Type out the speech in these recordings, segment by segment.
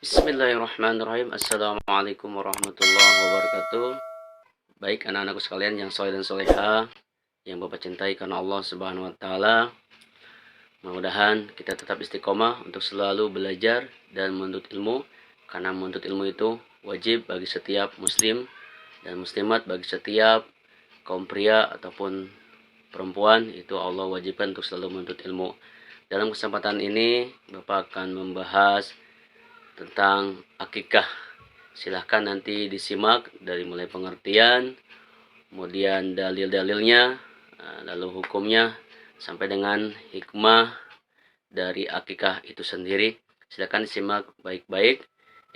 Bismillahirrahmanirrahim. Assalamualaikum warahmatullahi wabarakatuh. Baik anak-anakku sekalian yang soleh dan soleha, yang Bapak cintai karena Allah Subhanahu wa taala. Mudah-mudahan kita tetap istiqomah untuk selalu belajar dan menuntut ilmu, karena menuntut ilmu itu wajib bagi setiap muslim dan muslimat, bagi setiap kaum pria ataupun perempuan. Itu Allah wajibkan untuk selalu menuntut ilmu. Dalam kesempatan ini Bapak akan membahas tentang akikah. Silahkan nanti disimak dari mulai pengertian, kemudian dalil-dalilnya, lalu hukumnya, sampai dengan hikmah dari akikah itu sendiri. Silahkan disimak baik-baik.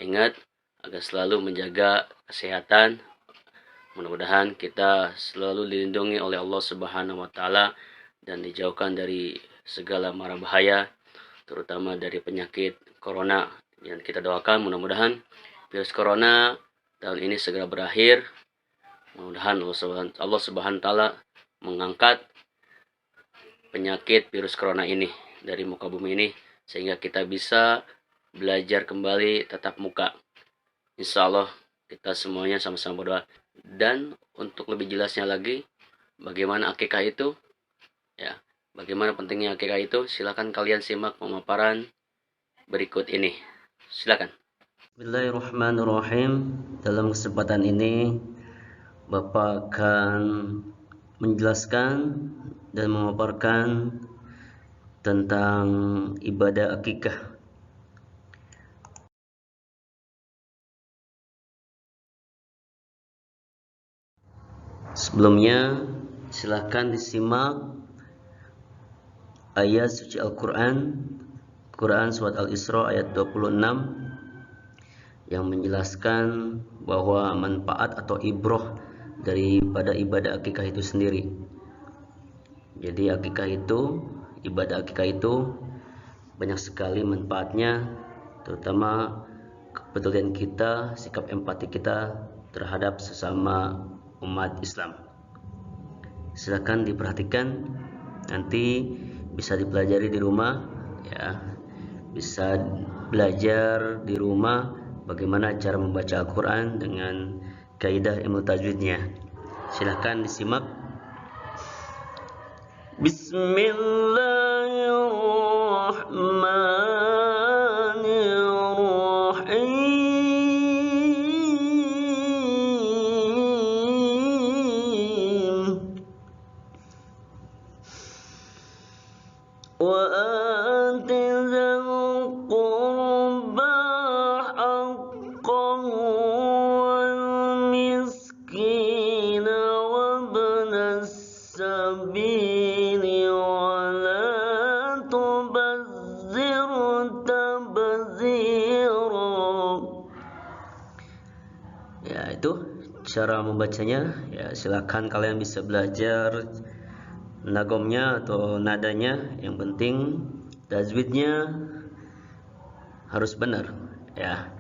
Ingat agar selalu menjaga kesehatan. Mudah-mudahan kita selalu dilindungi oleh Allah Subhanahu wa taala dan dijauhkan dari segala mara bahaya, terutama dari penyakit corona. Dan kita doakan mudah-mudahan virus corona tahun ini segera berakhir. Mudah-mudahan Allah Subhanahu wa taala mengangkat penyakit virus corona ini dari muka bumi ini, sehingga kita bisa belajar kembali tatap muka. Insya Allah kita semuanya sama-sama berdoa. Dan untuk lebih jelasnya lagi bagaimana akikah itu, ya, bagaimana pentingnya akikah itu, silakan kalian simak pemaparan berikut ini. Silakan. Bismillahirrahmanirrahim. Dalam kesempatan ini Bapak akan menjelaskan dan memaparkan tentang ibadah akikah. Sebelumnya silakan disimak ayat suci Al-Quran, Quran surat Al-Isra ayat 26, yang menjelaskan bahwa manfaat atau ibroh daripada ibadah akikah itu sendiri. Jadi ibadah akikah itu banyak sekali manfaatnya, terutama kepedulian kita, sikap empati kita terhadap sesama umat Islam. Silakan diperhatikan, nanti bisa dipelajari di rumah, ya. Bisa belajar di rumah bagaimana cara membaca Al-Quran dengan kaidah ilmu tajwidnya. Silahkan disimak. Bismillahirrahmanirrahim. وآت ذا القربى حقه والمسكين وابن السبيل ولا تبذر تبذيرا. Ya, itu cara membacanya. Ya, silakan kalian bisa belajar nagomnya atau nadanya, yang penting tajwidnya harus benar, ya.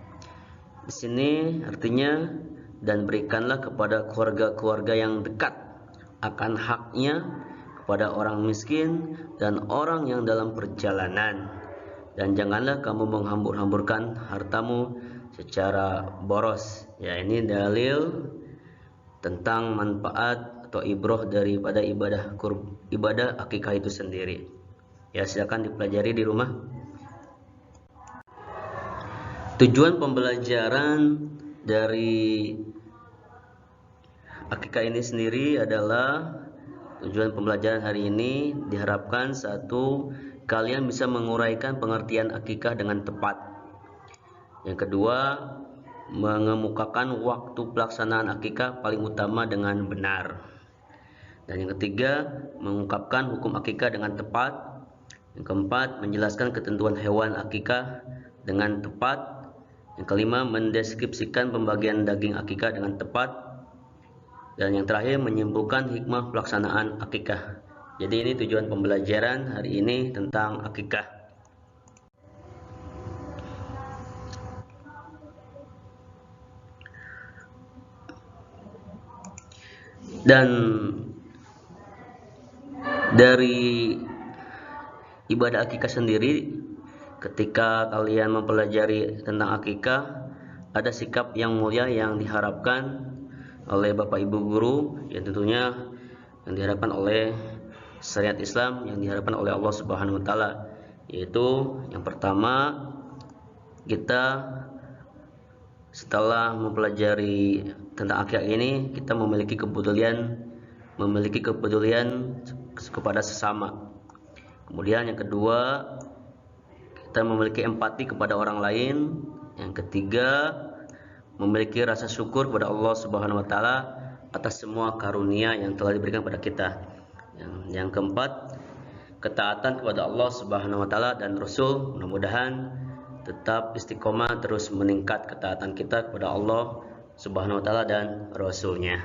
Di sini artinya, dan berikanlah kepada keluarga-keluarga yang dekat akan haknya kepada orang miskin dan orang yang dalam perjalanan, dan janganlah kamu menghambur-hamburkan hartamu secara boros. Ya, ini dalil tentang manfaat atau ibroh daripada ibadah akikah itu sendiri. Ya, silakan dipelajari di rumah. Tujuan pembelajaran dari akikah ini sendiri adalah, tujuan pembelajaran hari ini diharapkan, satu, kalian bisa menguraikan pengertian akikah dengan tepat. Yang kedua, mengemukakan waktu pelaksanaan akikah paling utama dengan benar. Dan yang ketiga, mengungkapkan hukum akikah dengan tepat. Yang keempat, menjelaskan ketentuan hewan akikah dengan tepat. Yang kelima, mendeskripsikan pembagian daging akikah dengan tepat. Dan yang terakhir, menyimpulkan hikmah pelaksanaan akikah. Jadi ini tujuan pembelajaran hari ini tentang akikah. Dan dari ibadah akikah sendiri ketika kalian mempelajari tentang akikah, ada sikap yang mulia yang diharapkan oleh Bapak Ibu guru, yang tentunya yang diharapkan oleh syariat Islam, yang diharapkan oleh Allah Subhanahu wa taala, yaitu yang pertama, kita setelah mempelajari tentang akikah ini, kita memiliki kepedulian kepada sesama. Kemudian yang kedua, kita memiliki empati kepada orang lain. Yang ketiga, memiliki rasa syukur kepada Allah Subhanahu wa taala atas semua karunia yang telah diberikan kepada kita. Yang keempat, ketaatan kepada Allah Subhanahu wa taala dan Rasul. Mudah-mudahan tetap istiqomah terus meningkat ketaatan kita kepada Allah Subhanahu wa taala dan Rasulnya.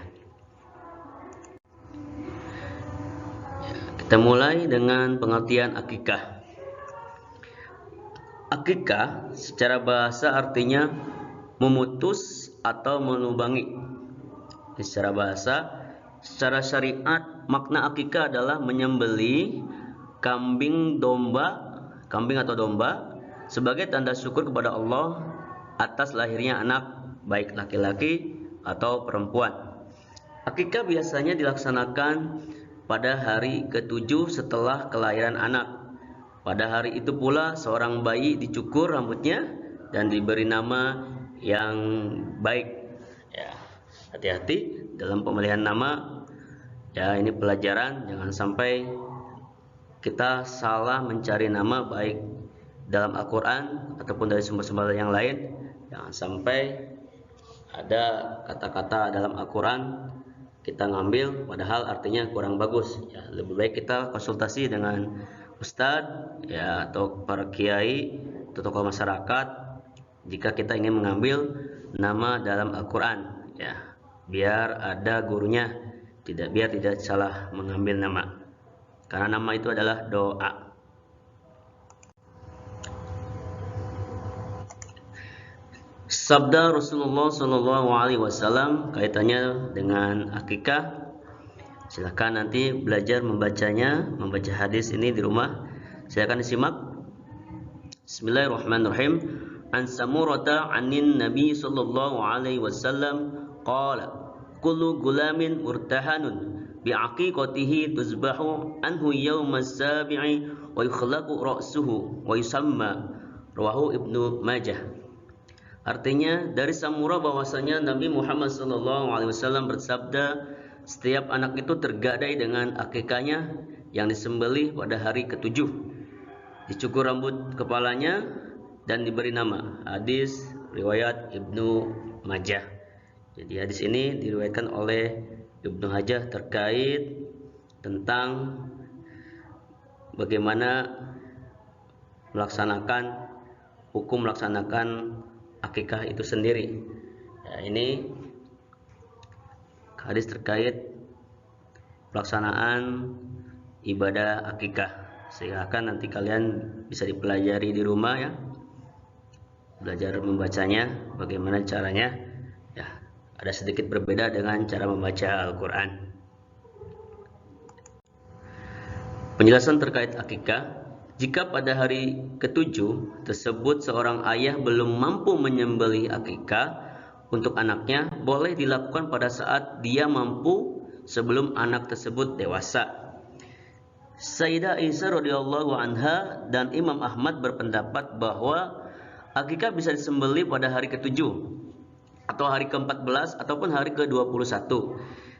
Kita mulai dengan pengertian akikah. Akikah secara bahasa artinya memutus atau melubangi. Secara bahasa, secara syariat makna akikah adalah menyembelih kambing atau domba sebagai tanda syukur kepada Allah atas lahirnya anak, baik laki-laki atau perempuan. Akikah biasanya dilaksanakan pada hari ke-7 setelah kelahiran anak. Pada hari itu pula seorang bayi dicukur rambutnya dan diberi nama yang baik. Ya, hati-hati dalam pemilihan nama. Ya, ini pelajaran, jangan sampai kita salah mencari nama baik dalam Al-Quran ataupun dari sumber-sumber yang lain. Jangan sampai ada kata-kata dalam Al-Quran kita ngambil padahal artinya kurang bagus. Ya, lebih baik kita konsultasi dengan ustadz, ya, atau para kiai atau tokoh masyarakat jika kita ingin mengambil nama dalam Al-Quran, ya, biar ada gurunya, biar tidak salah mengambil nama, karena nama itu adalah doa. Sabda Rasulullah SAW kaitannya dengan akikah. Silahkan nanti belajar membacanya, membaca hadis ini di rumah. Silahkan disimak. Bismillahirrahmanirrahim. An Samurata anin Nabi sallallahu alaihi wasallam qala kullu gulamin murtahanun bi'aqiqatihi tuzbahu anhu yawmas sabi'i wa yukhlaqu ra'suhu wa yusamma. Rawahu Ibnu Majah. Artinya dari Samurah bahwasanya Nabi Muhammad sallallahu alaihi wasallam bersabda, setiap anak itu tergadai dengan akikahnya yang disembelih pada hari ke-7. Dicukur rambut kepalanya dan diberi nama. Hadis riwayat Ibnu Majah. Jadi hadis ini diriwayatkan oleh Ibnu Majah terkait tentang bagaimana hukum melaksanakan akikah itu sendiri. Ya, ini hadis terkait pelaksanaan ibadah akikah. Silakan nanti kalian bisa dipelajari di rumah, ya. Belajar membacanya, bagaimana caranya. Ya, ada sedikit berbeda dengan cara membaca Al-Quran. Penjelasan terkait akikah. Jika pada hari ke-7 tersebut seorang ayah belum mampu menyembelih akikah untuk anaknya, boleh dilakukan pada saat dia mampu sebelum anak tersebut dewasa. Sayyidah Aisyah radhiyallahu anha dan Imam Ahmad berpendapat bahwa akikah bisa disembelih pada hari ke-7 atau hari ke-14 ataupun hari ke-21.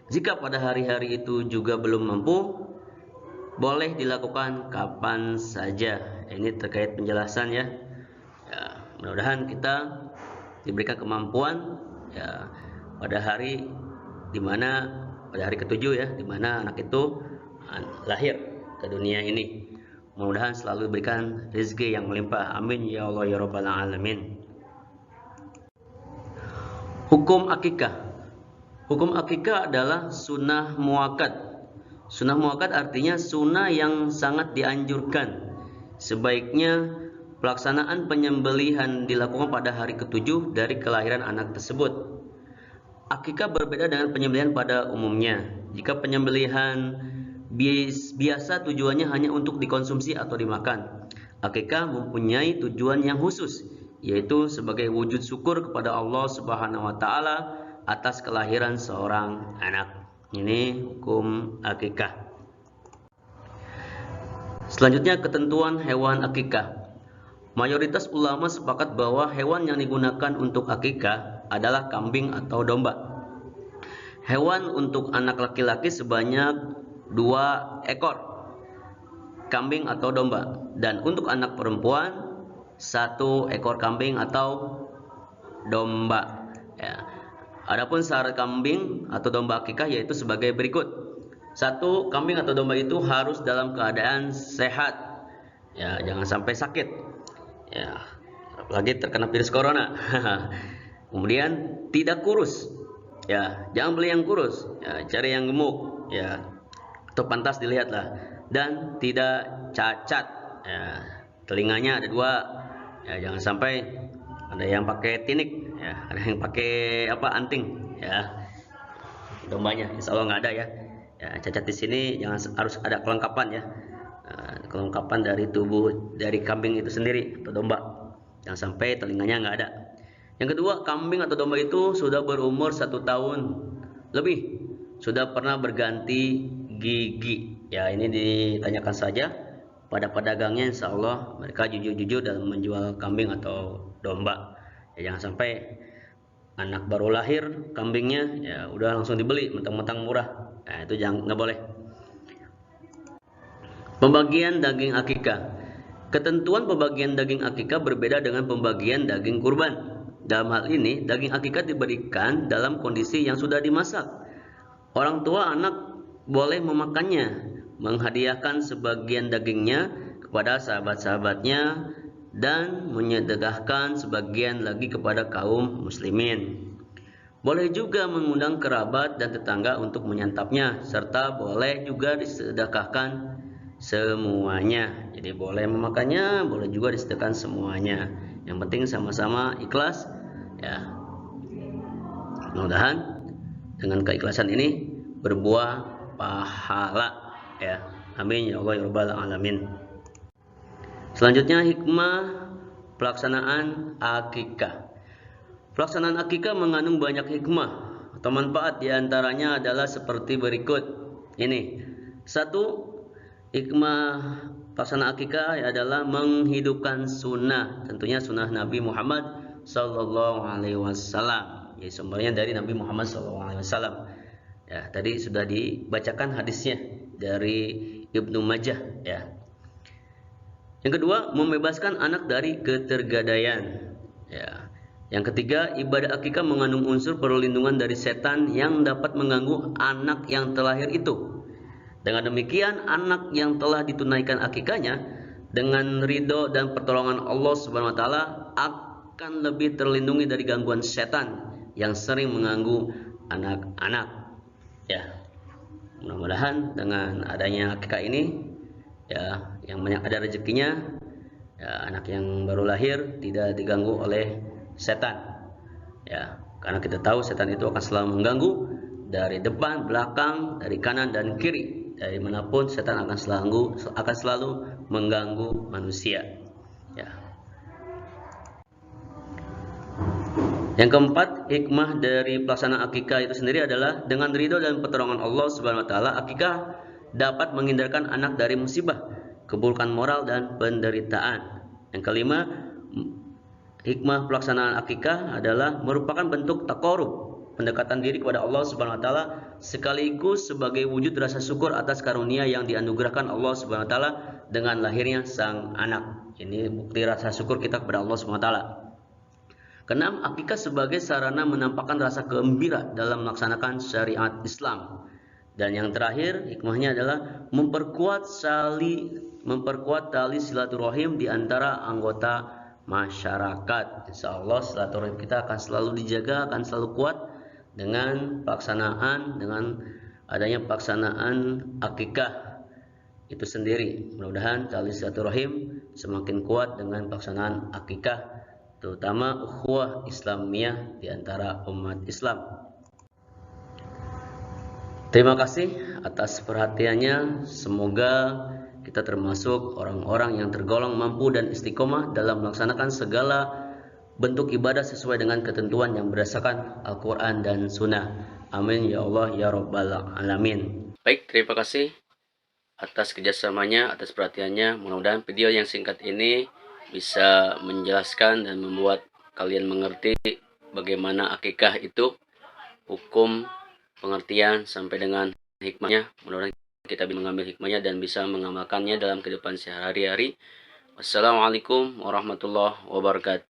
Jika pada hari-hari itu juga belum mampu, boleh dilakukan kapan saja. Ini terkait penjelasan, ya. Mudah-mudahan kita diberikan kemampuan, ya, pada hari ke-7, ya, di mana anak itu lahir ke dunia ini. Mudah-mudahan selalu diberikan rezeki yang melimpah. Amin ya Allah ya rabbal alamin. Hukum akikah. Hukum akikah adalah sunnah muakkad. Sunnah muakkad artinya sunnah yang sangat dianjurkan. Sebaiknya pelaksanaan penyembelihan dilakukan pada hari ke-7 dari kelahiran anak tersebut. Akikah berbeda dengan penyembelihan pada umumnya. Jika penyembelihan biasa tujuannya hanya untuk dikonsumsi atau dimakan, akikah mempunyai tujuan yang khusus, yaitu sebagai wujud syukur kepada Allah Subhanahu wa taala atas kelahiran seorang anak. Ini hukum akikah. Selanjutnya, ketentuan hewan akikah. Mayoritas ulama sepakat bahwa hewan yang digunakan untuk akikah adalah kambing atau domba. Hewan untuk anak laki-laki sebanyak 2 ekor kambing atau domba, dan untuk anak perempuan 1 ekor kambing atau domba. Ya. Adapun syarat kambing atau domba akikah yaitu sebagai berikut. 1, kambing atau domba itu harus dalam keadaan sehat. Ya, jangan sampai sakit. Ya, apalagi terkena virus corona. Kemudian tidak kurus. Ya, jangan beli yang kurus. Ya, cari yang gemuk. Ya, atau pantas dilihatlah. Dan tidak cacat. Ya, telinganya ada 2. Ya, jangan sampai ada yang pakai tinik. Ya, ada yang pakai anting. Ya, dombanya, insya Allah nggak ada ya. Ya, cacat di sini harus ada kelengkapan ya. Kelengkapan dari tubuh dari kambing itu sendiri atau domba. Jangan sampai telinganya nggak ada. Yang kedua, kambing atau domba itu sudah berumur 1 tahun lebih, sudah pernah berganti gigi. Ya, ini ditanyakan saja pada pedagangnya, insya Allah mereka jujur-jujur dalam menjual kambing atau domba. Ya, jangan sampai anak baru lahir kambingnya ya udah langsung dibeli mentang-mentang murah. Nah, itu nggak boleh. Pembagian daging akikah. Ketentuan pembagian daging akikah berbeda dengan pembagian daging kurban. Dalam hal ini, daging akikah diberikan dalam kondisi yang sudah dimasak. Orang tua anak boleh memakannya, menghadiahkan sebagian dagingnya kepada sahabat-sahabatnya, dan menyedekahkan sebagian lagi kepada kaum muslimin. Boleh juga mengundang kerabat dan tetangga untuk menyantapnya, serta boleh juga disedekahkan semuanya. Jadi boleh memakannya, boleh juga disedekahkan semuanya. Yang penting sama-sama ikhlas ya. Mudah-mudahan dengan keikhlasan ini berbuah pahala ya. Amin ya Allah ya rabbal alamin. Selanjutnya, hikmah pelaksanaan akikah. Pelaksanaan akikah mengandung banyak hikmah atau manfaat, diantaranya adalah seperti berikut. Ini 1, hikmah pelaksanaan akikah adalah menghidupkan sunnah, tentunya sunnah Nabi Muhammad Sallallahu Alaihi Wasallam. Ya, sumbernya dari Nabi Muhammad Sallallahu Alaihi Wasallam. Ya, tadi sudah dibacakan hadisnya dari Ibnu Majah. Ya. Yang kedua, membebaskan anak dari ketergadaian. Ya. Yang ketiga, ibadah akikah mengandung unsur perlindungan dari setan yang dapat mengganggu anak yang terlahir itu. Dengan demikian, anak yang telah ditunaikan akikahnya dengan ridho dan pertolongan Allah Subhanahu wa taala akan lebih terlindungi dari gangguan setan yang sering mengganggu anak-anak. Ya. Mudah-mudahan dengan adanya akikah ini ya, yang banyak ada rezekinya, ya, anak yang baru lahir tidak diganggu oleh setan. Ya, karena kita tahu setan itu akan selalu mengganggu dari depan, belakang, dari kanan dan kiri. Dari manapun setan akan selalu mengganggu manusia. Ya. Yang keempat, hikmah dari pelaksanaan akikah itu sendiri adalah dengan ridho dan pertolongan Allah Subhanahu wa taala, akikah dapat menghindarkan anak dari musibah, keburukan moral dan penderitaan. Yang kelima, hikmah pelaksanaan akikah adalah merupakan bentuk taqarrub, pendekatan diri kepada Allah Subhanahu wa taala, sekaligus sebagai wujud rasa syukur atas karunia yang dianugerahkan Allah Subhanahu wa taala dengan lahirnya sang anak. Ini bukti rasa syukur kita kepada Allah Subhanahu wa taala. Keenam, akikah sebagai sarana menampakkan rasa gembira dalam melaksanakan syariat Islam. Dan yang terakhir, hikmahnya adalah memperkuat tali silaturahim di antara anggota masyarakat. Insyaallah silaturahim kita akan selalu dijaga, akan selalu kuat dengan adanya pelaksanaan akikah itu sendiri. Mudah-mudahan tali silaturahim semakin kuat dengan pelaksanaan akikah, terutama ukhuwah Islamiyah di antara umat Islam. Terima kasih atas perhatiannya. Semoga kita termasuk orang-orang yang tergolong mampu dan istiqomah dalam melaksanakan segala bentuk ibadah sesuai dengan ketentuan yang berdasarkan Al-Quran dan Sunnah. Amin ya Allah ya Rabbal Alamin. Baik, terima kasih atas kerjasamanya, atas perhatiannya. Mudah-mudahan video yang singkat ini bisa menjelaskan dan membuat kalian mengerti bagaimana akikah itu, hukum, pengertian, sampai dengan hikmahnya. Mudah-mudahan kita bisa mengambil hikmahnya dan bisa mengamalkannya dalam kehidupan sehari-hari. Wassalamualaikum warahmatullahi wabarakatuh.